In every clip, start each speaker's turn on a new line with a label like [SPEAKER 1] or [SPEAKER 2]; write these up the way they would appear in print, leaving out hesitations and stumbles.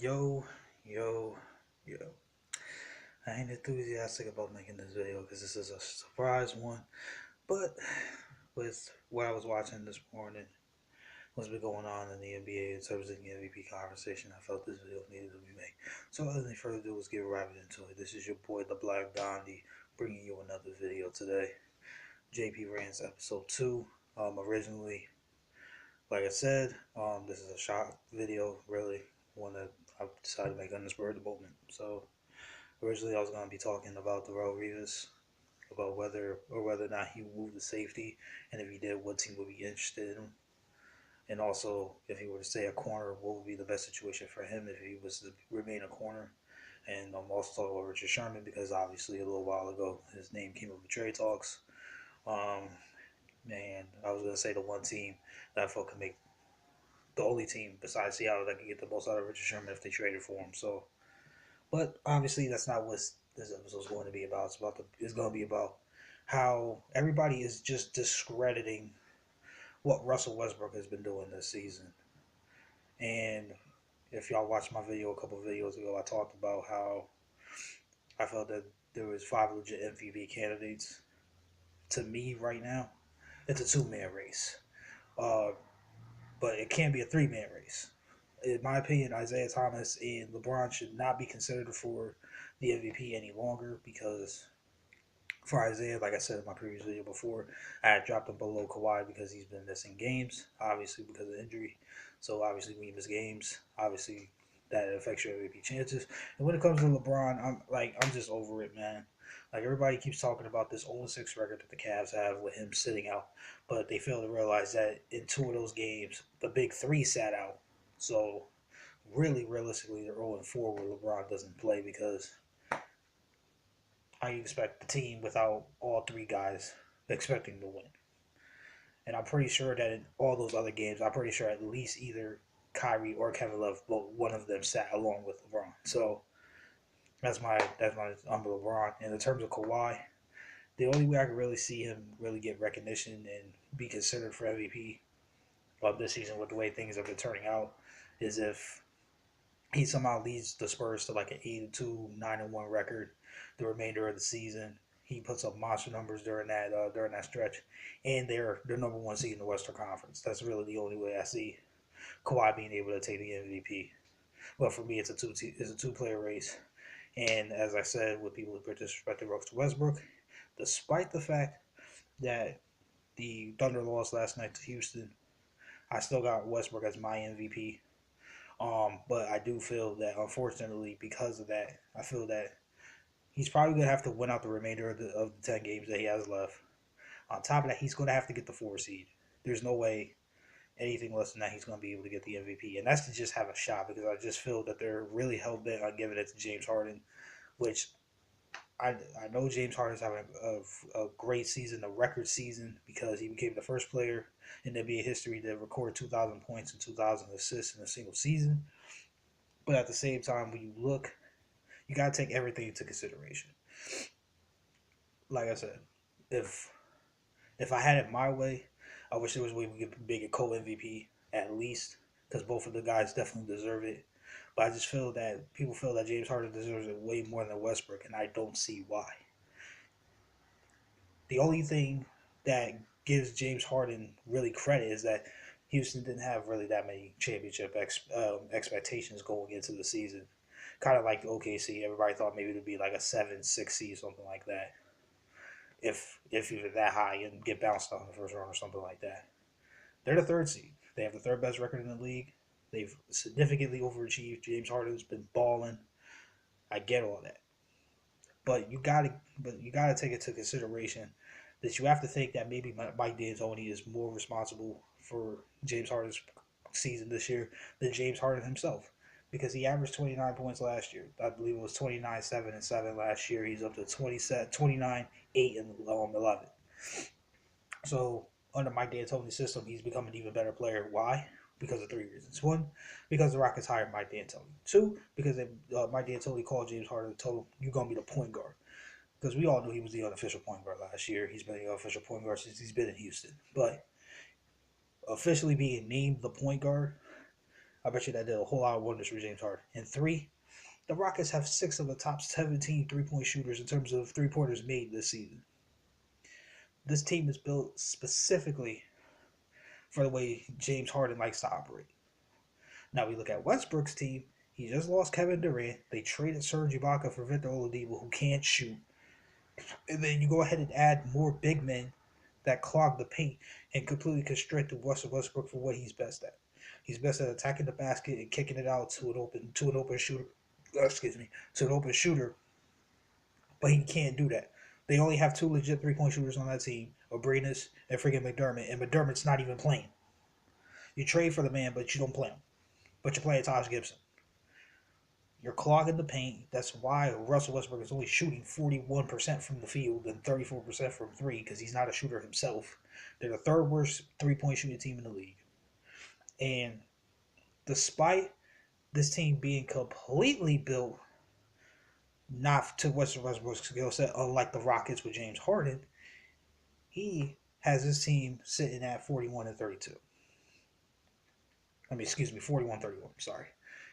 [SPEAKER 1] Yo, yo, yo. I ain't enthusiastic about making this video because this is a surprise one. But with what I was watching this morning, what's been going on in the NBA in terms of the MVP conversation, I felt this video needed to be made. So without any further ado, let's get right into it. This is your boy, the Blk Gandhi, bringing you another video today. JP RANTS episode 2. Originally, like I said, this is a short video, really, one that I decided to make on the spur of the moment. So originally, I was going to be talking about Darrell Revis, about whether or not he moved to safety, and if he did, what team would be interested in him, and also if he were to stay a corner, what would be the best situation for him if he was to remain a corner. And I'm also talking about Richard Sherman because obviously a little while ago his name came up in trade talks. Um, and I was going to say the one team that I felt could make the only team besides Seattle that could get the most out of Richard Sherman if they traded for him. So but obviously, that's not what this episode is going to be about. It's going to be about how everybody is just discrediting what Russell Westbrook has been doing this season. And if y'all watched my video a couple of videos ago, I talked about how I felt that there was 5 legit MVP candidates. To me, right now, it's a 2-man race, uh, but it can't be a 3-man race. In my opinion, Isaiah Thomas and LeBron should not be considered for the MVP any longer because for Isaiah, like I said in my previous video before, I had dropped him below Kawhi because he's been missing games, obviously because of injury. So obviously when you miss games, obviously that affects your MVP chances. And when it comes to LeBron, I'm just over it, man. Like everybody keeps talking about this 0-6 record that the Cavs have with him sitting out, but they fail to realize that in 2 of those games, the big three sat out. So really, realistically, they're 0-4 where LeBron doesn't play because I expect the team without all three guys expecting to win. And I'm pretty sure that in all those other games, I'm pretty sure at least either Kyrie or Kevin Love, both one of them sat along with LeBron. So that's my number LeBron. And in terms of Kawhi, the only way I could really see him really get recognition and be considered for MVP of this season with the way things have been turning out is if he somehow leads the Spurs to like an 8-2, 9-1 record the remainder of the season. He puts up monster numbers during that stretch, and they're number one seed in the Western Conference. That's really the only way I see Kawhi being able to take the MVP. But for me, it's a two-player race, and as I said, with people who disrespect the Russell Westbrook, despite the fact that the Thunder lost last night to Houston, I still got Westbrook as my MVP. But I do feel that unfortunately, because of that, I feel that he's probably gonna have to win out the remainder of the 10 games that he has left. On top of that, he's gonna have to get the 4 seed. There's no way anything less than that he's gonna be able to get the MVP, and that's to just have a shot because I just feel that they're really hell bent on giving it to James Harden, which I know James Harden's having a great season, a record season, because he became the first player in NBA history to record 2,000 points and 2,000 assists in a single season. But at the same time, when you look, you got to take everything into consideration. Like I said, if if I had it my way, I wish there was a way we could make a co MVP at least, because both of the guys definitely deserve it. But I just feel that people feel that James Harden deserves it way more than Westbrook, and I don't see why. The only thing that gives James Harden really credit is that Houston didn't have really that many championship expectations going into the season. Kind of like OKC, everybody thought maybe it would be like a 7-6 seed, something like that. If even that high and get bounced out in the first round or something like that. They're the third seed. They have the third best record in the league. They've significantly overachieved. James Harden's been balling. I get all that, but you gotta take into consideration that you have to think that maybe Mike D'Antoni is more responsible for James Harden's season this year than James Harden himself. Because he averaged 29 points last year. I believe it was 29, 7, and 7 last year. He's up to 29, 8, and 11. So under Mike D'Antoni's system, he's become an even better player. Why? Because of 3 reasons. One, because the Rockets hired Mike D'Antoni. Two, because Mike D'Antoni called James Harden and told him, "You're gonna be the point guard." Because we all knew he was the unofficial point guard last year. He's been the unofficial point guard since he's been in Houston. But officially being named the point guard, I bet you that did a whole lot of wonders for James Harden. And three, the Rockets have 6 of the top 17 three-point shooters in terms of three-pointers made this season. This team is built specifically for the way James Harden likes to operate. Now we look at Westbrook's team. He just lost Kevin Durant. They traded Serge Ibaka for Victor Oladipo, who can't shoot. And then you go ahead and add more big men that clog the paint and completely constrict Russell Westbrook for what he's best at. He's best at attacking the basket and kicking it out to an open shooter. To an open shooter, but he can't do that. They only have 2 legit 3-point shooters on that team, Abrinas and freaking McDermott, and McDermott's not even playing. You trade for the man, but you don't play him. But you're playing Taj Gibson. You're clogging the paint. That's why Russell Westbrook is only shooting 41% from the field and 34% from three, because he's not a shooter himself. They're the third worst 3-point shooting team in the league. And despite this team being completely built not to Russell Westbrook's skill set, unlike the Rockets with James Harden, he has his team sitting at 41-32. 41-31. Sorry.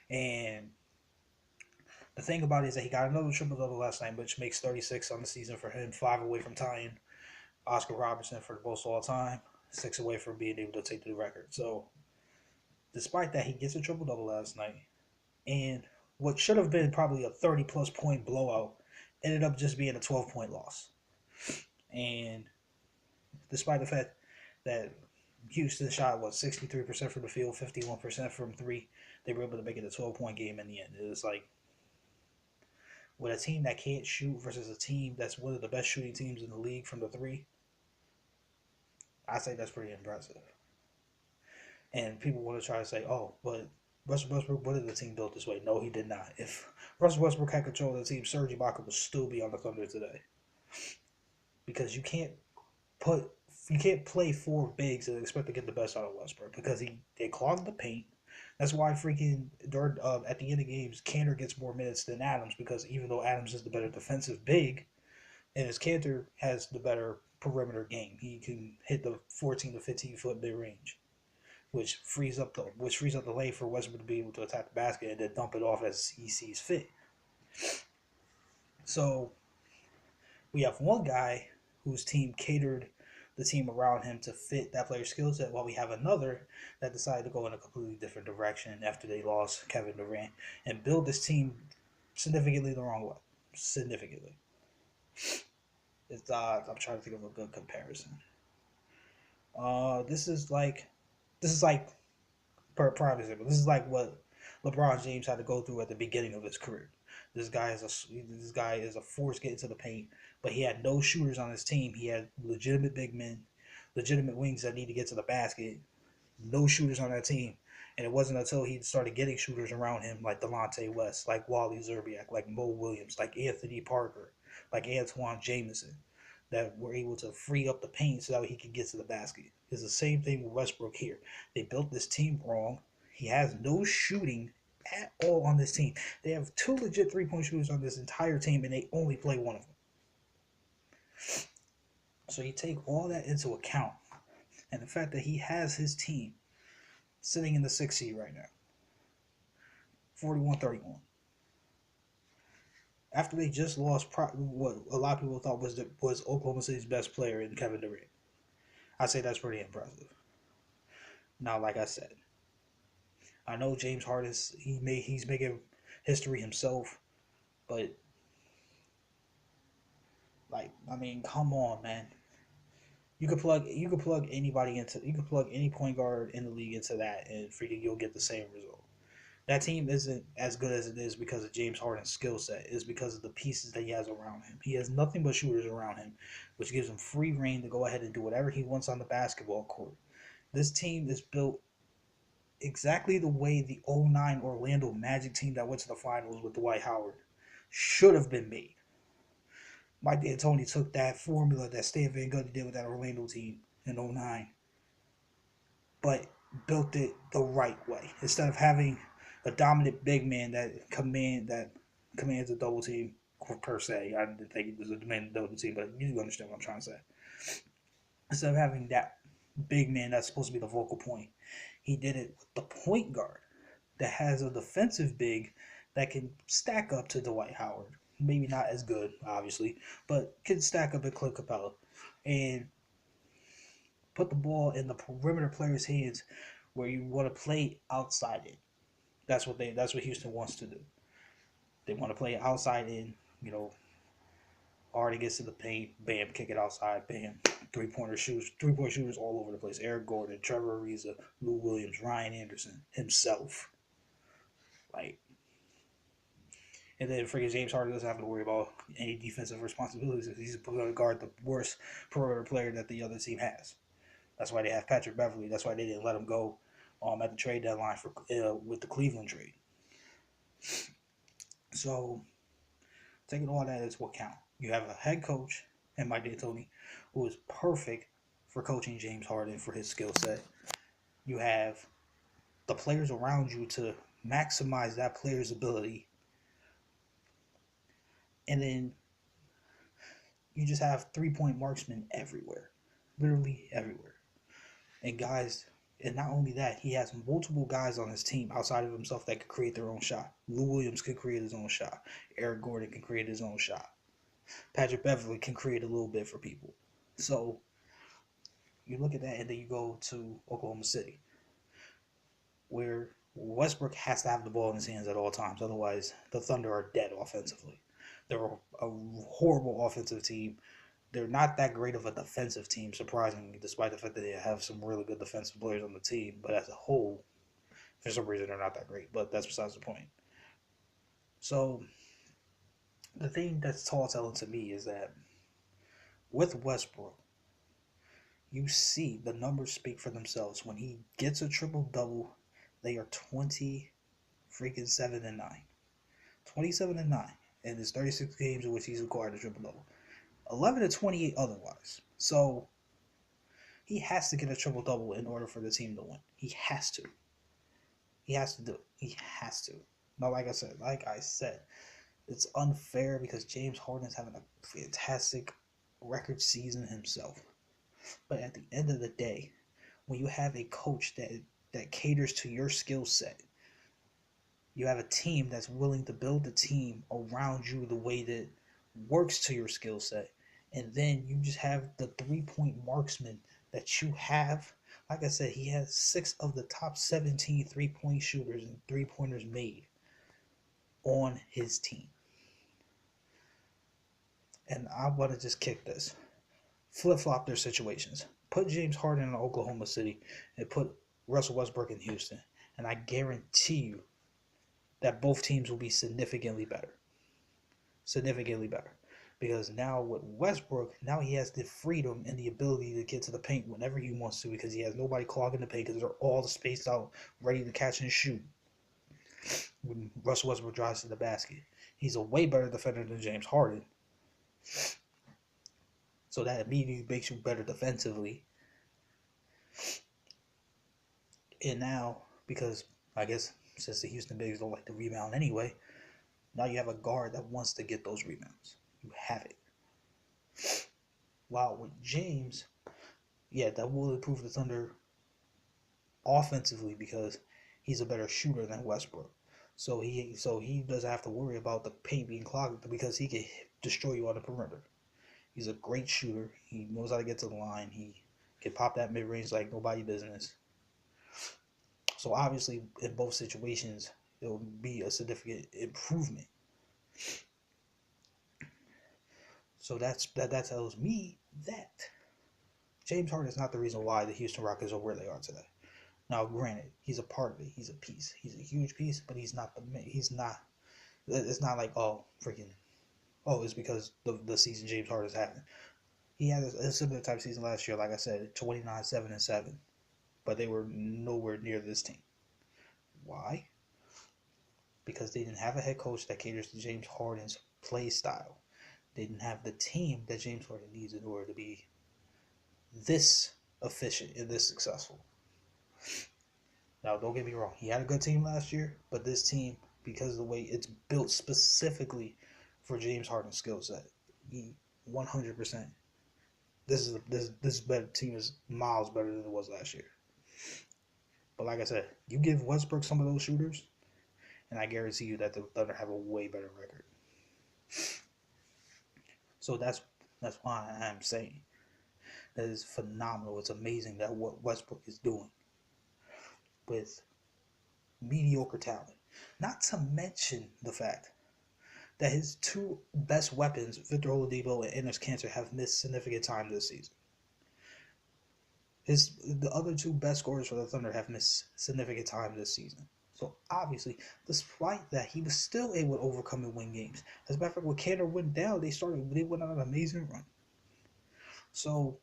[SPEAKER 1] And the thing about it is that he got another triple-double last night, which makes 36 on the season for him, 5 away from tying Oscar Robertson for the most all-time, 6 away from being able to take the record. So, despite that, he gets a triple-double last night. And what should have been probably a 30-plus point blowout ended up just being a 12-point loss. And despite the fact that Houston shot, 63% from the field, 51% from three, they were able to make it a 12-point game in the end. It was like, with a team that can't shoot versus a team that's one of the best shooting teams in the league from the three, I say that's pretty impressive. And people want to try to say, oh, but Russell Westbrook wanted the team built this way. No, he did not. If Russell Westbrook had control of the team, Serge Ibaka would still be on the Thunder today. Because you can't play 4 bigs and expect to get the best out of Westbrook, because they clog the paint. That's why freaking at the end of games, Kanter gets more minutes than Adams, because even though Adams is the better defensive big, and as Kanter has the better perimeter game, he can hit the 14 to 15 foot mid range, which frees up the lane for Westbrook to be able to attack the basket and then dump it off as he sees fit. So we have one guy whose team catered the team around him to fit that player's skill set, while we have another that decided to go in a completely different direction after they lost Kevin Durant and build this team significantly the wrong way. Significantly. I'm trying to think of a good comparison. This is like prime example. This is like what LeBron James had to go through at the beginning of his career. This guy is a force getting to the paint, but he had no shooters on his team. He had legitimate big men, legitimate wings that need to get to the basket. No shooters on that team. And it wasn't until he started getting shooters around him, like Delonte West, like Wally Zerbiak, like Mo Williams, like Anthony Parker, like Antoine Jameson, that were able to free up the paint so that he could get to the basket. It's the same thing with Westbrook here. They built this team wrong. He has no shooting at all on this team. They have 2 legit 3-point shooters on this entire team, and they only play one of them. So you take all that into account, and the fact that he has his team sitting in the 6th seed right now, 41-31. After they just lost what a lot of people thought was Oklahoma City's best player in Kevin Durant. I say that's pretty impressive. Now, like I said, I know James Harden he's making history himself, but come on, man. You could plug any point guard in the league into that, and freaking you'll get the same result. That team isn't as good as it is because of James Harden's skill set. It's because of the pieces that he has around him. He has nothing but shooters around him, which gives him free reign to go ahead and do whatever he wants on the basketball court. This team is built exactly the way the 2009 Orlando Magic team that went to the finals with Dwight Howard should have been made. Mike D'Antoni took that formula that Stan Van Gundy did with that Orlando team in 2009, but built it the right way. Instead of having a dominant big man that commands a double team per se. I didn't think he was a demanding double team, but you understand what I'm trying to say. Instead of having that big man that's supposed to be the focal point, he did it with the point guard that has a defensive big that can stack up to Dwight Howard. Maybe not as good, obviously, but can stack up at Clint Capella and put the ball in the perimeter players' hands where you want to play outside it. That's what Houston wants to do. They want to play outside in, you know, already gets to the paint, bam, kick it outside, bam, three point shooters all over the place. Eric Gordon, Trevor Ariza, Lou Williams, Ryan Anderson himself. Like, and then freaking James Harden doesn't have to worry about any defensive responsibilities. He's going to guard the worst perimeter player that the other team has. That's why they have Patrick Beverly. That's why they didn't let him go at the trade deadline for with the Cleveland trade. So taking all that into account, you have a head coach and Mike D'Antoni who is perfect for coaching James Harden for his skill set. You have the players around you to maximize that player's ability, and then you just have 3-point marksmen everywhere, literally everywhere. And guys, and not only that, he has multiple guys on his team outside of himself that could create their own shot. Lou Williams can create his own shot. Eric Gordon can create his own shot. Patrick Beverly can create a little bit for people. So you look at that, and then you go to Oklahoma City, where Westbrook has to have the ball in his hands at all times. Otherwise, the Thunder are dead offensively. They're a horrible offensive team. They're not that great of a defensive team, surprisingly, despite the fact that they have some really good defensive players on the team. But as a whole, for some reason, they're not that great. But that's besides the point. So the thing that's tall telling to me is that with Westbrook, you see the numbers speak for themselves. When he gets a triple double, they are 7-9. 27-9 in his 36 games in which he's acquired a triple double. 11-28 otherwise. So he has to get a triple double in order for the team to win. He has to. He has to do it. He has to. Now, like I said, it's unfair because James Harden is having a fantastic record season himself. But at the end of the day, when you have a coach that caters to your skill set, you have a team that's willing to build the team around you the way that works to your skill set, and then you just have the 3-point marksman that you have. Like I said, he has 6 of the top 17 3-point shooters and 3-pointers made on his team. And I want to just kick this. Flip-flop their situations. Put James Harden in Oklahoma City and put Russell Westbrook in Houston. And I guarantee you that both teams will be significantly better. Significantly better. Because now with Westbrook, now he has the freedom and the ability to get to the paint whenever he wants to, because he has nobody clogging the paint because they're all spaced out, ready to catch and shoot. When Russell Westbrook drives to the basket, he's a way better defender than James Harden. So that immediately makes you better defensively. And now, because I guess since the Houston Bigs don't like to rebound anyway, now you have a guard that wants to get those rebounds. You have it. While with James, yeah, that will improve the Thunder offensively because he's a better shooter than Westbrook. So he doesn't have to worry about the paint being clogged because he can destroy you on the perimeter. He's a great shooter. He knows how to get to the line. He can pop that mid-range like nobody business. So obviously, in both situations, it will be a significant improvement. So that tells me that James Harden is not the reason why the Houston Rockets are where they are today. Now, granted, he's a part of it. He's a piece. He's a huge piece, but he's not. It's not like it's because the season James Harden is having. He had a similar type season last year. Like I said, 29-7-7, but they were nowhere near this team. Why? Because they didn't have a head coach that caters to James Harden's play style. They didn't have the team that James Harden needs in order to be this efficient and this successful. Now, don't get me wrong. He had a good team last year, but this team, because of the way it's built specifically for James Harden's skill set, 100%. This better team is miles better than it was last year. But like I said, you give Westbrook some of those shooters, and I guarantee you that the Thunder have a way better record. So that's why I'm saying that is phenomenal. It's amazing that what Westbrook is doing with mediocre talent. Not to mention the fact that his two best weapons, Victor Oladipo and Enes Kanter, have missed significant time this season. The other two best scorers for the Thunder have missed significant time this season. So obviously, despite that, he was still able to overcome and win games. As a matter of fact, when Kanter went down, they went on an amazing run. So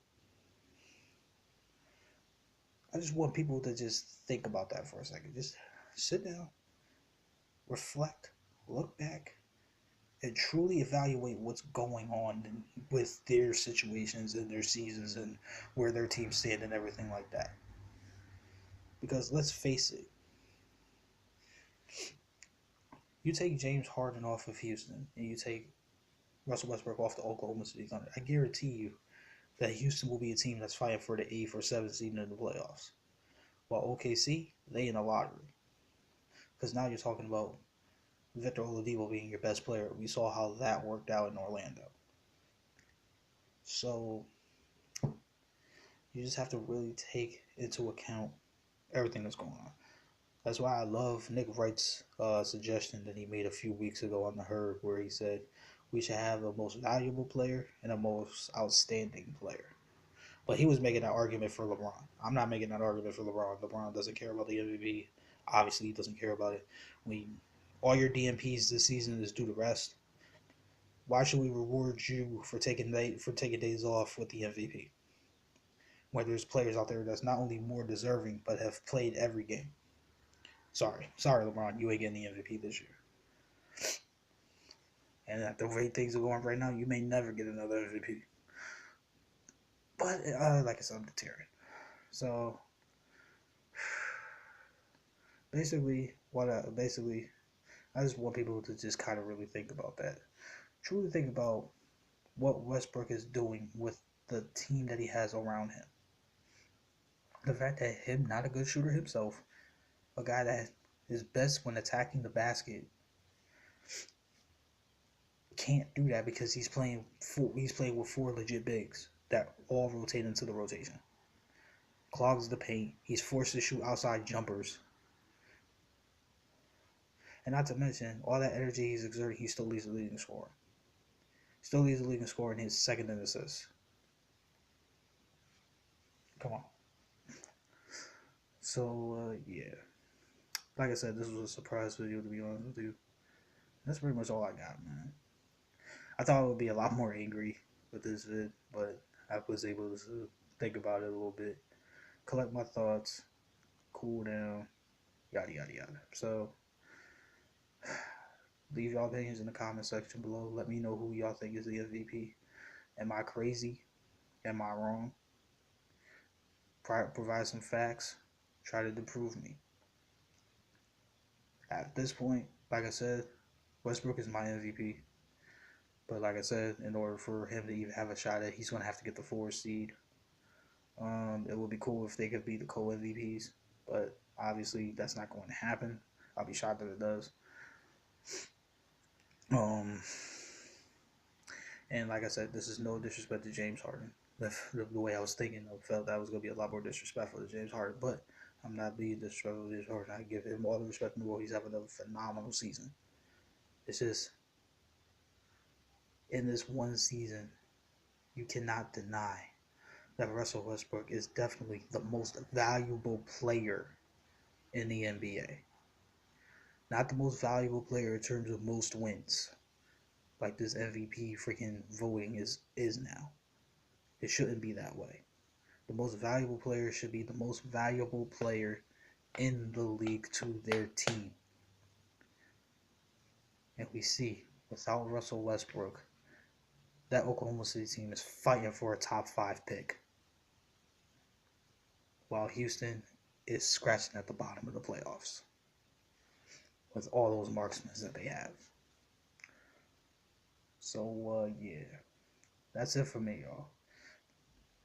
[SPEAKER 1] I just want people to just think about that for a second. Just sit down, reflect, look back, and truly evaluate what's going on with their situations and their seasons and where their teams stand and everything like that. Because let's face it, you take James Harden off of Houston and you take Russell Westbrook off the Oklahoma City Thunder, I guarantee you that Houston will be a team that's fighting for the 8th or 7th seed in the playoffs. While OKC, they in the lottery. Because now you're talking about Victor Oladipo being your best player. We saw how that worked out in Orlando. So you just have to really take into account everything that's going on. That's why I love Nick Wright's suggestion that he made a few weeks ago on the Herd, where he said we should have a most valuable player and a most outstanding player. But he was making that argument for LeBron. I'm not making that argument for LeBron. LeBron doesn't care about the MVP. Obviously, he doesn't care about it. All your DMPs this season is due to rest. Why should we reward you for taking days off with the MVP? Where there's players out there that's not only more deserving but have played every game. Sorry, LeBron, you ain't getting the MVP this year. And at the rate things are going right now, you may never get another MVP. But like I said, I'm deterring. So basically, I just want people to just kind of really think about that. Truly think about what Westbrook is doing with the team that he has around him. The fact that him, not a good shooter himself, a guy that is best when attacking the basket, can't do that because he's playing with 4 legit bigs that all rotate into the rotation. Clogs the paint. He's forced to shoot outside jumpers. And not to mention, all that energy he's exerting, he still leads the league in scoring. Still leads the league in scoring. He's second in assists. Come on. So, yeah. Like I said, this was a surprise video, to be honest with you. That's pretty much all I got, man. I thought I would be a lot more angry with this vid, but I was able to think about it a little bit, collect my thoughts, cool down, yada, yada, yada. So, leave y'all opinions in the comment section below. Let me know who y'all think is the MVP. Am I crazy? Am I wrong? Provide some facts. Try to disprove me. At this point, like I said, Westbrook is my MVP. But like I said, in order for him to even have a shot at, he's going to have to get the 4th seed. It would be cool if they could be the co-MVPs, but obviously that's not going to happen. I'll be shocked if it does. And like I said, this is no disrespect to James Harden. The way I was thinking, I felt that was going to be a lot more disrespectful to James Harden, but I'm not being disrespectful to James Harden. I give him all the respect in the world. He's having a phenomenal season. It's just, in this one season, you cannot deny that Russell Westbrook is definitely the most valuable player in the NBA. Not the most valuable player in terms of most wins, like this MVP freaking voting is now. It shouldn't be that way. The most valuable player should be the most valuable player in the league to their team. And we see, without Russell Westbrook, that Oklahoma City team is fighting for a top 5 pick, while Houston is scratching at the bottom of the playoffs with all those marksmen that they have. So, yeah. That's it for me, y'all.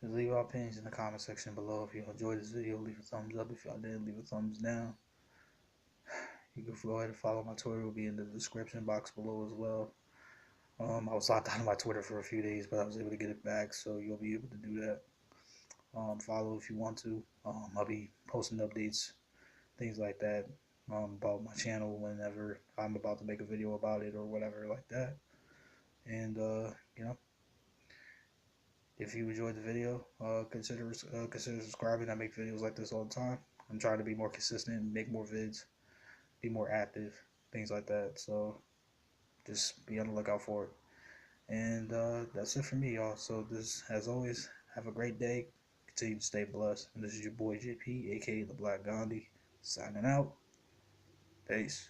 [SPEAKER 1] Just leave our opinions in the comment section below. If you enjoyed this video, leave a thumbs up. If y'all did, leave a thumbs down. You can go ahead and follow my Twitter. It will be in the description box below as well. I was locked out of my Twitter for a few days, but I was able to get it back, so you'll be able to do that. Follow if you want to. I'll be posting updates, things like that, about my channel whenever I'm about to make a video about it or whatever like that. And if you enjoyed the video, consider subscribing. I make videos like this all the time. I'm trying to be more consistent, make more vids, be more active, things like that. So just be on the lookout for it. And that's it for me, y'all. So this, as always, have a great day. Continue to stay blessed. And this is your boy JP, aka the Blk Gandhi, signing out. Peace.